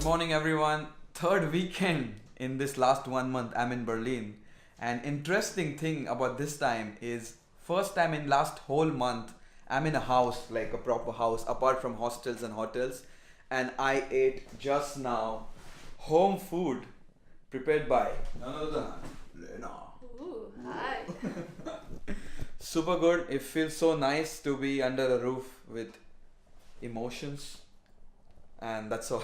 Morning, everyone. Third weekend in this last 1 month, I'm in Berlin. And interesting thing about this time is first time in last whole month, I'm in a house, like a proper house, apart from hostels and hotels. And I ate just now home food prepared by none other than Lena. Ooh, hi. Super good. It feels so nice to be under a roof with emotions, and that's all.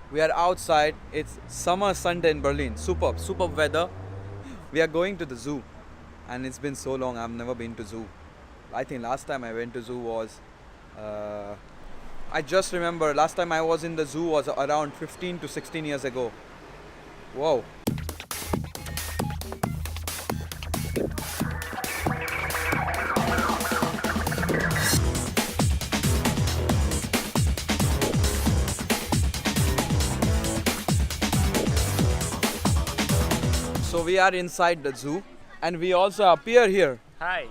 We are outside. It's summer Sunday in Berlin. Superb, superb weather. We are going to the zoo, and it's been so long. I've never been to zoo. I think last time I went to zoo was. Uh, I just remember last time I was in the zoo was around 15 to 16 years ago. Wow. So we are inside the zoo, and we also appear here. Hi.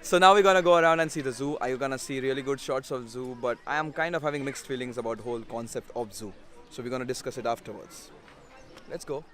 So now we're gonna go around and see the zoo. Are you gonna see really good shots of zoo? But I am kind of having mixed feelings about whole concept of zoo. So we're gonna discuss it afterwards. Let's go.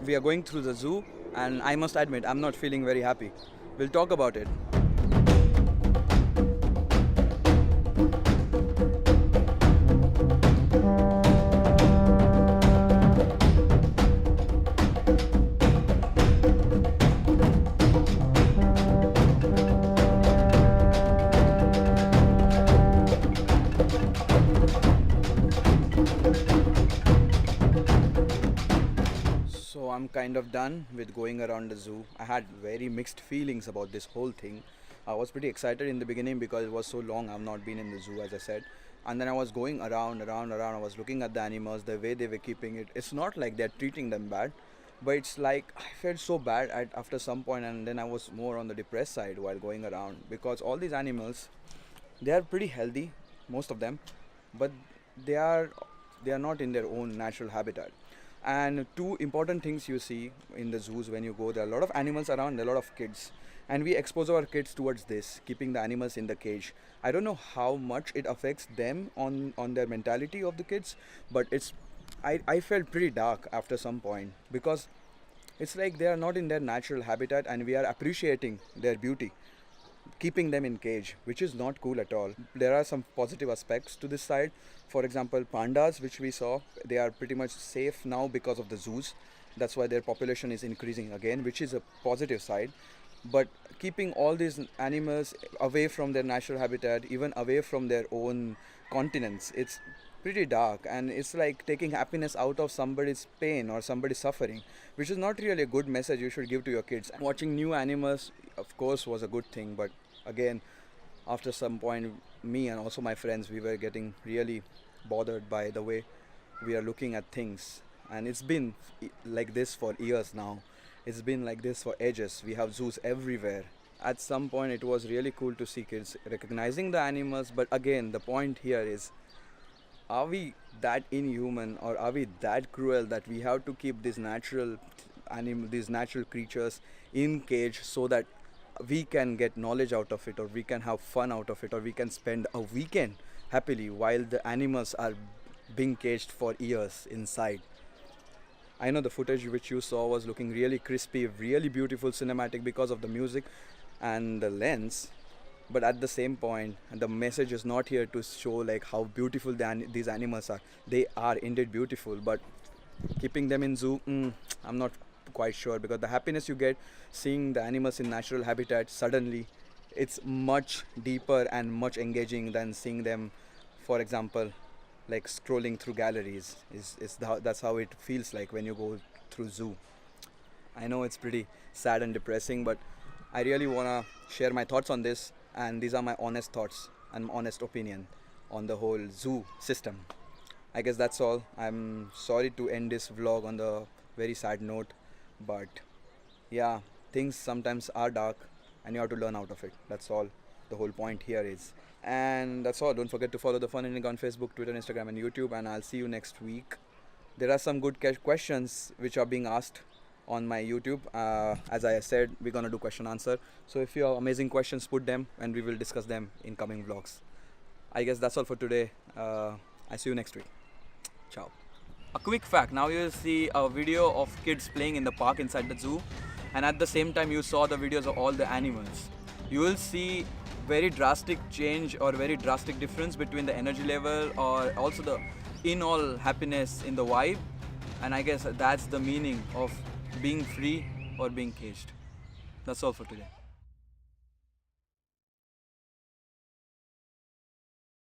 We are going through the zoo, and I must admit, I'm not feeling very happy. We'll talk about it. So I'm kind of done with going around the zoo. I had very mixed feelings about this whole thing. I was pretty excited in the beginning because it was so long I've not been in the zoo, as I said. And then I was going around. I was looking at the animals, the way they were keeping it. It's not like they're treating them bad, but it's like I felt so bad after some point, and then I was more on the depressed side while going around because all these animals, they are pretty healthy, most of them, but they are they are not in their own natural habitat. And two important things you see in the zoos when you go, there are a lot of animals around, there are a lot of kids, and we expose our kids towards this, keeping the animals in the cage. I don't know how much it affects them on their mentality of the kids, but I felt pretty dark after some point because it's like they are not in their natural habitat and we are appreciating their beauty, keeping them in cage, which is not cool at all. There are some positive aspects to this side. For example, pandas, which we saw, they are pretty much safe now because of the zoos. That's why their population is increasing again, which is a positive side. But keeping all these animals away from their natural habitat, even away from their own continents, it's pretty dark, and it's like taking happiness out of somebody's pain or somebody's suffering, which is not really a good message you should give to your kids. Watching new animals, of course, was a good thing, but again, after some point, me and also my friends, we were getting really bothered by the way we are looking at things. And it's been like this for years now. It's been like this for ages. We have zoos everywhere. At some point, it was really cool to see kids recognizing the animals, but again, the point here is, are we that inhuman or are we that cruel that we have to keep these natural creatures in cage so that we can get knowledge out of it, or we can have fun out of it, or we can spend a weekend happily while the animals are being caged for years inside? I know the footage which you saw was looking really crispy, really beautiful, cinematic because of the music and the lens. But at the same point, the message is not here to show like how beautiful these animals are. They are indeed beautiful, but keeping them in zoo, I'm not quite sure, because the happiness you get seeing the animals in natural habitat suddenly, it's much deeper and much engaging than seeing them, for example, like scrolling through galleries. That's how it feels like when you go through zoo. I know it's pretty sad and depressing, but I really want to share my thoughts on this, and these are my honest thoughts and honest opinion on the whole zoo system. I guess that's all. I'm sorry to end this vlog on the very sad note, but yeah, things sometimes are dark and you have to learn out of it. That's all the whole point here is. And that's all. Don't forget to follow the Fun Indian on Facebook, Twitter, Instagram, and YouTube. And I'll see you next week. There are some good questions which are being asked on my YouTube. As I said, we're gonna do question answer. So if you have amazing questions, put them and we will discuss them in coming vlogs. I guess that's all for today. I see you next week. Ciao. A quick fact, now you'll see a video of kids playing in the park inside the zoo, and at the same time you saw the videos of all the animals. You will see very drastic change or very drastic difference between the energy level or also the in all happiness in the vibe, and I guess that's the meaning of being free or being caged. That's all for today.